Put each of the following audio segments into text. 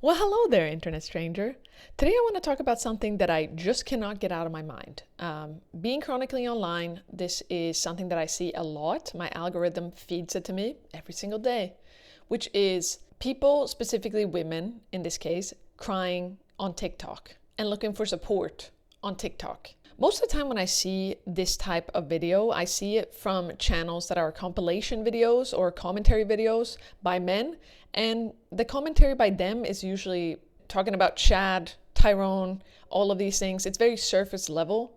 Well, hello there, internet stranger. Today I want to talk about something that I just cannot get out of my mind. Being chronically online, this is something that I see a lot. My algorithm feeds it to me every single day, which is people, specifically women in this case, crying on TikTok and looking for support on TikTok. Most of the time when I see this type of video, I see it from channels that are compilation videos or commentary videos by men. And the commentary by them is usually talking about Chad, Tyrone, all of these things. It's very surface level.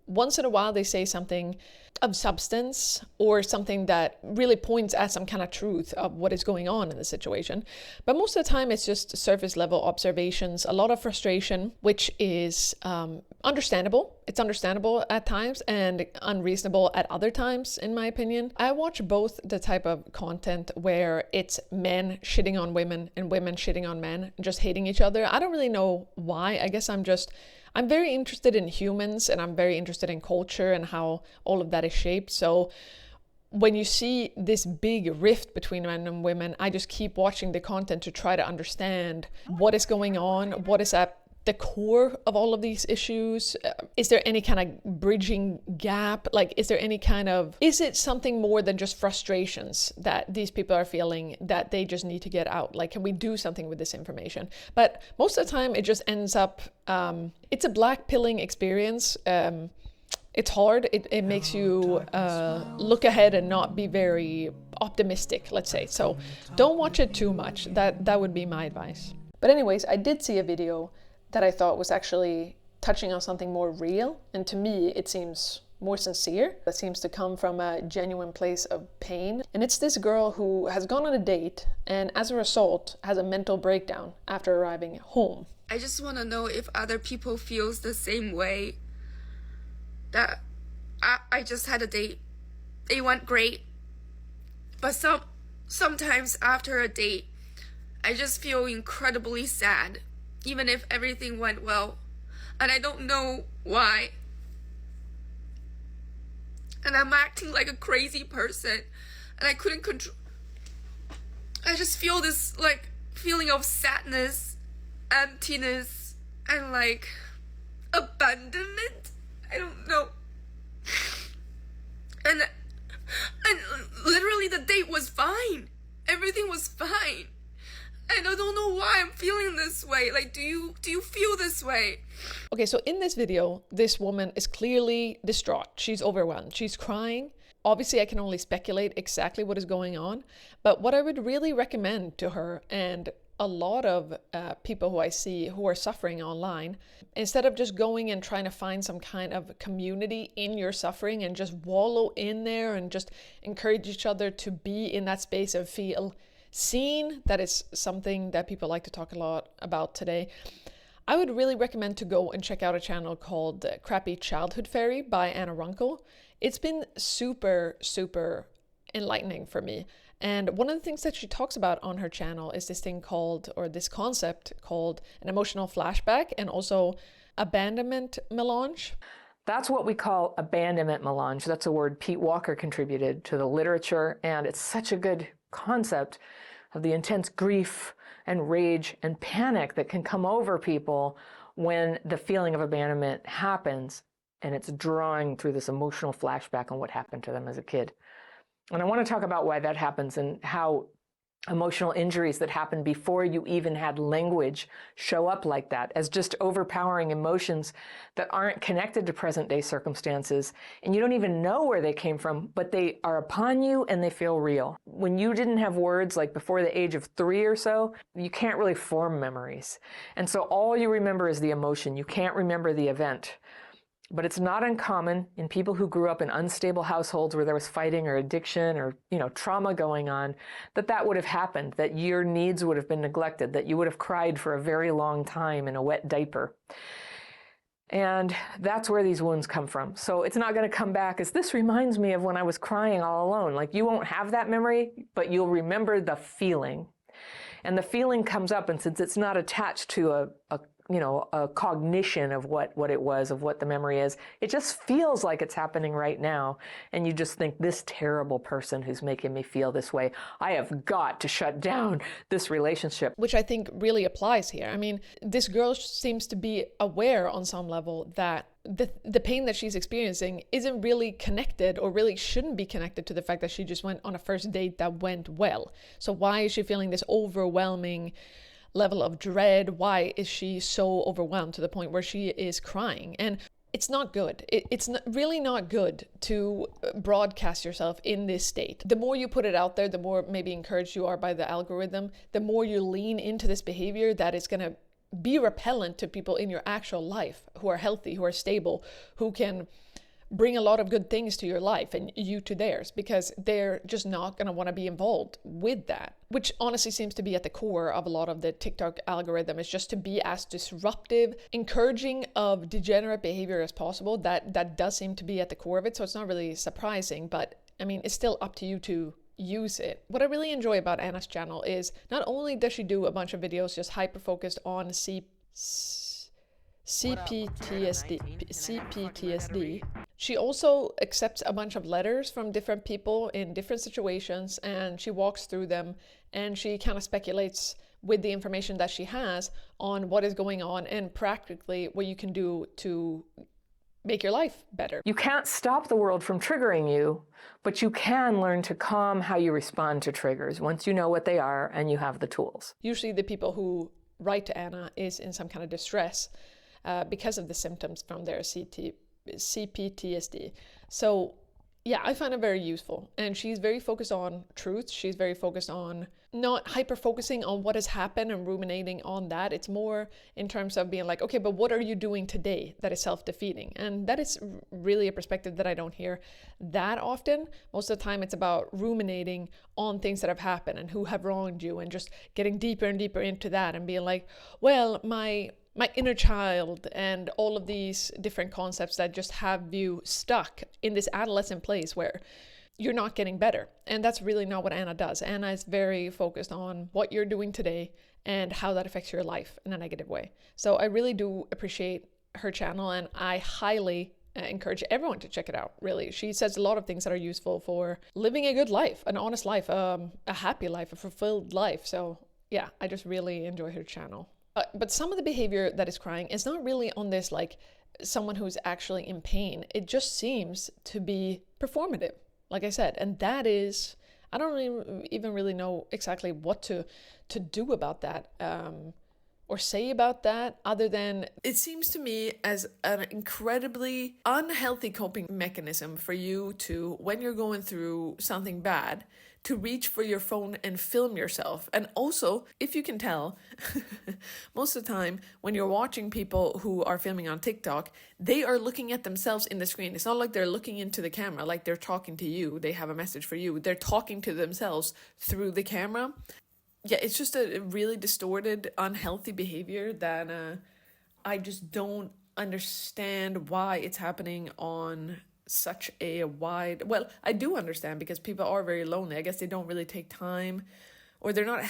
Once in a while, they say something of substance or something that really points at some kind of truth of what is going on in the situation. But most of the time, it's just surface level observations, a lot of frustration, which is understandable. It's understandable at times and unreasonable at other times, in my opinion. I watch both the type of content where it's men shitting on women and women shitting on men, just hating each other. I don't really know why. I guess I'm very interested in humans and I'm very interested in culture and how all of that is shaped. So when you see this big rift between men and women, I just keep watching the content to try to understand what is going on, what is at the core of all of these issues. Is there any kind of bridging gap? Like, is it something more than just frustrations that these people are feeling that they just need to get out? Like, can we do something with this information? But most of the time it just ends up, it's a black pilling experience. It's hard. It makes you look ahead and not be very optimistic, let's say. So don't watch it too much. That would be my advice. But anyways, I did see a video that I thought was actually touching on something more real. And to me, it seems more sincere. It seems to come from a genuine place of pain. And it's this girl who has gone on a date and as a result has a mental breakdown after arriving home. I just want to know if other people feels the same way. That I just had a date. It went great. But sometimes after a date, I just feel incredibly sad, even if everything went well. And I don't know why. And I'm acting like a crazy person. And I couldn't control. I just feel this feeling of sadness, emptiness, and abandonment. I don't know. And literally the date was fine. Everything was fine. And I don't know why I'm feeling this way. Like, do you feel this way? Okay, so in this video, this woman is clearly distraught. She's overwhelmed. She's crying. Obviously, I can only speculate exactly what is going on. But what I would really recommend to her and a lot of people who I see who are suffering online, instead of just going and trying to find some kind of community in your suffering and just wallow in there and just encourage each other to be in that space and feel seen, that is something that people like to talk a lot about today. I would really recommend to go and check out a channel called Crappy Childhood Fairy by Anna Runkle. It's been super, super enlightening for me. And one of the things that she talks about on her channel is this thing called, or this concept called, an emotional flashback and also abandonment melange. That's what we call abandonment melange. That's a word Pete Walker contributed to the literature, and it's such a good concept of the intense grief and rage and panic that can come over people when the feeling of abandonment happens, and it's drawing through this emotional flashback on what happened to them as a kid. And I want to talk about why that happens and how emotional injuries that happen before you even had language show up like that as just overpowering emotions that aren't connected to present day circumstances. And you don't even know where they came from, but they are upon you and they feel real. When you didn't have words, like before the age of 3 or so, you can't really form memories. And so all you remember is the emotion. You can't remember the event. But it's not uncommon in people who grew up in unstable households where there was fighting or addiction or, trauma going on, that would have happened, that your needs would have been neglected, that you would have cried for a very long time in a wet diaper. And that's where these wounds come from. So it's not going to come back as, this reminds me of when I was crying all alone. Like, you won't have that memory, but you'll remember the feeling. And the feeling comes up, and since it's not attached to a a cognition of what it was, of what the memory is. It just feels like it's happening right now. And you just think, this terrible person who's making me feel this way, I have got to shut down this relationship. Which I think really applies here. I mean, this girl seems to be aware on some level that the pain that she's experiencing isn't really connected, or really shouldn't be connected, to the fact that she just went on a first date that went well. So why is she feeling this overwhelming level of dread? Why is she so overwhelmed to the point where she is crying? And it's not good. It's really not good to broadcast yourself in this state. The more you put it out there, the more maybe encouraged you are by the algorithm, the more you lean into this behavior that is going to be repellent to people in your actual life who are healthy, who are stable, who can bring a lot of good things to your life and you to theirs, because they're just not going to want to be involved with that, which honestly seems to be at the core of a lot of the TikTok algorithm, is just to be as disruptive, encouraging of degenerate behavior as possible. That does seem to be at the core of it, so it's not really surprising, but I mean, it's still up to you to use it. What I really enjoy about Anna's channel is not only does she do a bunch of videos just hyper focused on CPTSD, she also accepts a bunch of letters from different people in different situations, and she walks through them, and she kind of speculates with the information that she has on what is going on and practically what you can do to make your life better. You can't stop the world from triggering you, but you can learn to calm how you respond to triggers once you know what they are and you have the tools. Usually the people who write to Anna is in some kind of distress because of the symptoms from their CPTSD. So yeah, I find it very useful. And she's very focused on truth. She's very focused on not hyper focusing on what has happened and ruminating on that. It's more in terms of being like, okay, but what are you doing today that is self-defeating? And that is really a perspective that I don't hear that often. Most of the time it's about ruminating on things that have happened and who have wronged you, and just getting deeper and deeper into that and being like, well, my inner child, and all of these different concepts that just have you stuck in this adolescent place where you're not getting better. And that's really not what Anna does. Anna is very focused on what you're doing today and how that affects your life in a negative way. So I really do appreciate her channel, and I highly encourage everyone to check it out, really. She says a lot of things that are useful for living a good life, an honest life, a happy life, a fulfilled life. So yeah, I just really enjoy her channel. But some of the behavior that is crying is not really on this, like, someone who's actually in pain. It just seems to be performative, like I said. And that is, I don't even really know exactly what to do about that or say about that, other than it seems to me as an incredibly unhealthy coping mechanism for you to, when you're going through something bad, to reach for your phone and film yourself. And also, if you can tell, most of the time when you're watching people who are filming on TikTok, they are looking at themselves in the screen. It's not like they're looking into the camera, like they're talking to you. They have a message for you. They're talking to themselves through the camera. Yeah, it's just a really distorted, unhealthy behavior that I just don't understand why it's happening on such a wide... Well, I do understand, because people are very lonely. I guess they don't really take time, or they're not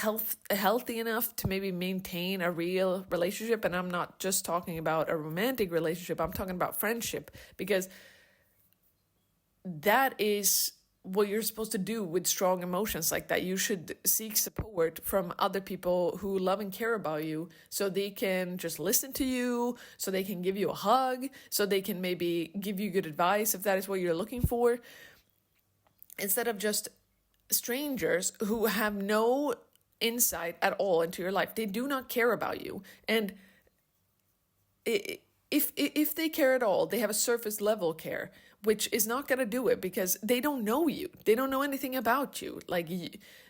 healthy enough to maybe maintain a real relationship. And I'm not just talking about a romantic relationship. I'm talking about friendship, because that is what you're supposed to do with strong emotions like that. You should seek support from other people who love and care about you, so they can just listen to you, so they can give you a hug, so they can maybe give you good advice if that is what you're looking for, instead of just strangers who have no insight at all into your life. They do not care about you. And if they care at all, they have a surface level care, which is not going to do it, because they don't know you. They don't know anything about you.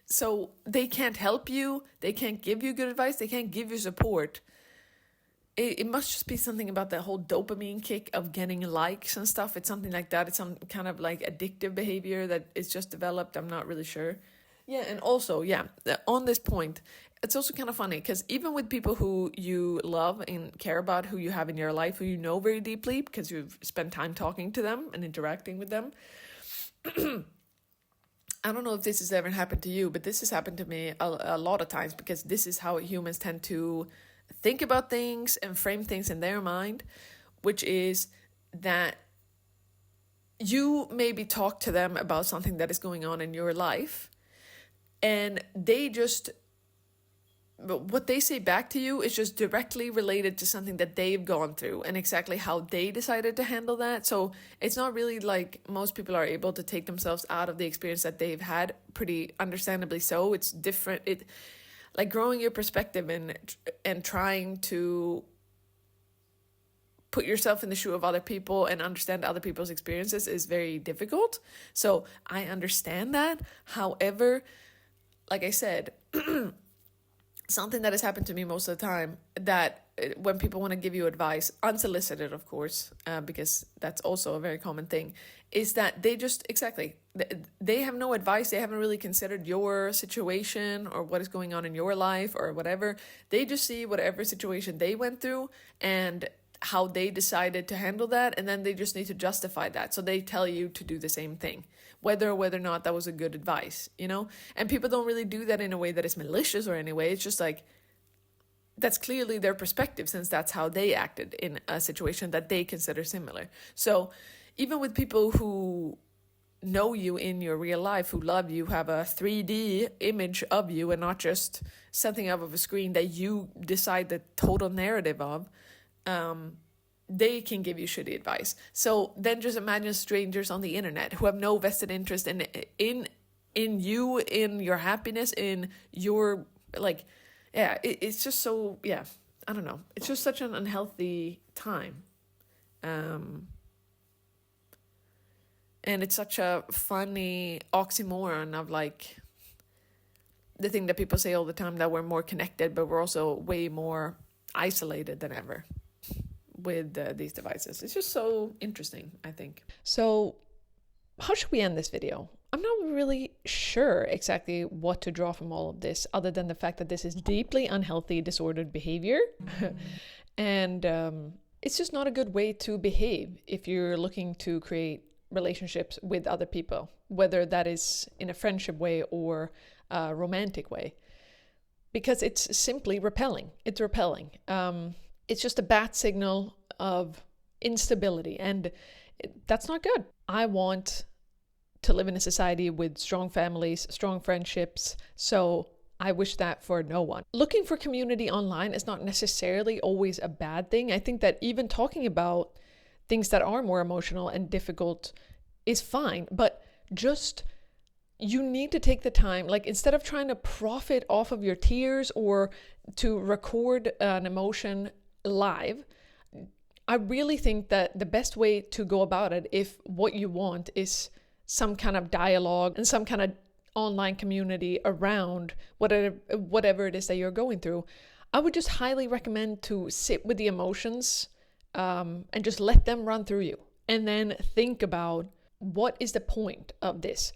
So they can't help you. They can't give you good advice. They can't give you support. It must just be something about the whole dopamine kick of getting likes and stuff. It's something like that. It's some kind of like addictive behavior that is just developed. I'm not really sure. Yeah, and also, on this point, it's also kind of funny, because even with people who you love and care about, who you have in your life, who you know very deeply because you've spent time talking to them and interacting with them, I don't know if this has ever happened to you, but this has happened to me a lot of times, because this is how humans tend to think about things and frame things in their mind, which is that you maybe talk to them about something that is going on in your life, and what they say back to you is just directly related to something that they've gone through and exactly how they decided to handle that. So it's not really like most people are able to take themselves out of the experience that they've had, pretty understandably so. It's different. Like growing your perspective and trying to put yourself in the shoe of other people and understand other people's experiences is very difficult. So I understand that. However, like I said, something that has happened to me most of the time, that when people want to give you advice, unsolicited, of course, because that's also a very common thing, is that they have no advice. They haven't really considered your situation or what is going on in your life or whatever. They just see whatever situation they went through and how they decided to handle that, and then they just need to justify that. So they tell you to do the same thing, whether or not that was a good advice, you know? And people don't really do that in a way that is malicious or any way. It's just like, that's clearly their perspective, since that's how they acted in a situation that they consider similar. So even with people who know you in your real life, who love you, have a 3D image of you and not just something up of a screen that you decide the total narrative of, they can give you shitty advice. So then just imagine strangers on the internet who have no vested interest in you, in your happiness, in your, like, yeah, it's just so, yeah, I don't know. It's just such an unhealthy time. And it's such a funny oxymoron of like the thing that people say all the time, that we're more connected, but we're also way more isolated than ever with these devices. It's just so interesting, I think. So how should we end this video? I'm not really sure exactly what to draw from all of this, other than the fact that this is deeply unhealthy, disordered behavior. And it's just not a good way to behave if you're looking to create relationships with other people, whether that is in a friendship way or a romantic way, because it's simply repelling. It's repelling. It's just a bat signal of instability, and that's not good. I want to live in a society with strong families, strong friendships, so I wish that for no one. Looking for community online is not necessarily always a bad thing. I think that even talking about things that are more emotional and difficult is fine, but just you need to take the time, like instead of trying to profit off of your tears or to record an emotion live, I really think that the best way to go about it, if what you want is some kind of dialogue and some kind of online community around whatever it is that you're going through, I would just highly recommend to sit with the emotions and just let them run through you, and then think about, what is the point of this?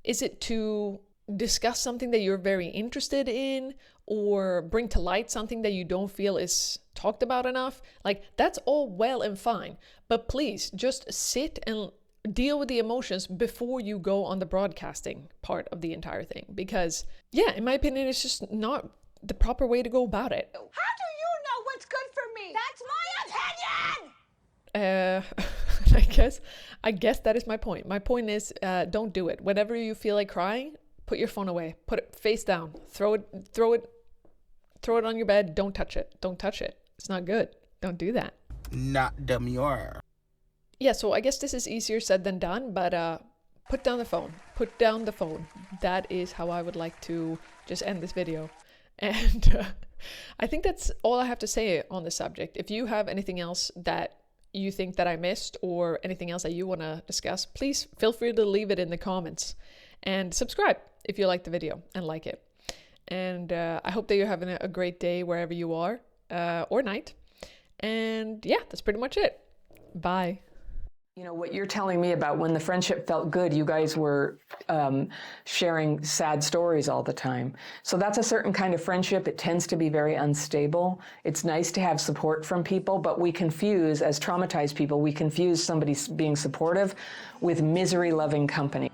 Is it to discuss something that you're very interested in, or bring to light something that you don't feel is talked about enough? Like, that's all well and fine, but please just sit and deal with the emotions before you go on the broadcasting part of the entire thing, because yeah, in my opinion, it's just not the proper way to go about it. How do you know what's good for me? That's my opinion! I guess that is my point. My point is, don't do it. Whenever you feel like crying, put your phone away, put it face down, throw it on your bed. Don't touch it. Don't touch it. It's not good. Don't do that. Not demure. Yeah, so I guess this is easier said than done, but put down the phone. Put down the phone. That is how I would like to just end this video. And I think that's all I have to say on the subject. If you have anything else that you think that I missed, or anything else that you want to discuss, please feel free to leave it in the comments, and subscribe if you like the video and like it. And I hope that you're having a great day wherever you are, or night. And yeah, that's pretty much it. Bye. You know, what you're telling me about when the friendship felt good, you guys were sharing sad stories all the time. So that's a certain kind of friendship. It tends to be very unstable. It's nice to have support from people, but we confuse, as traumatized people, we confuse somebody being supportive with misery-loving company.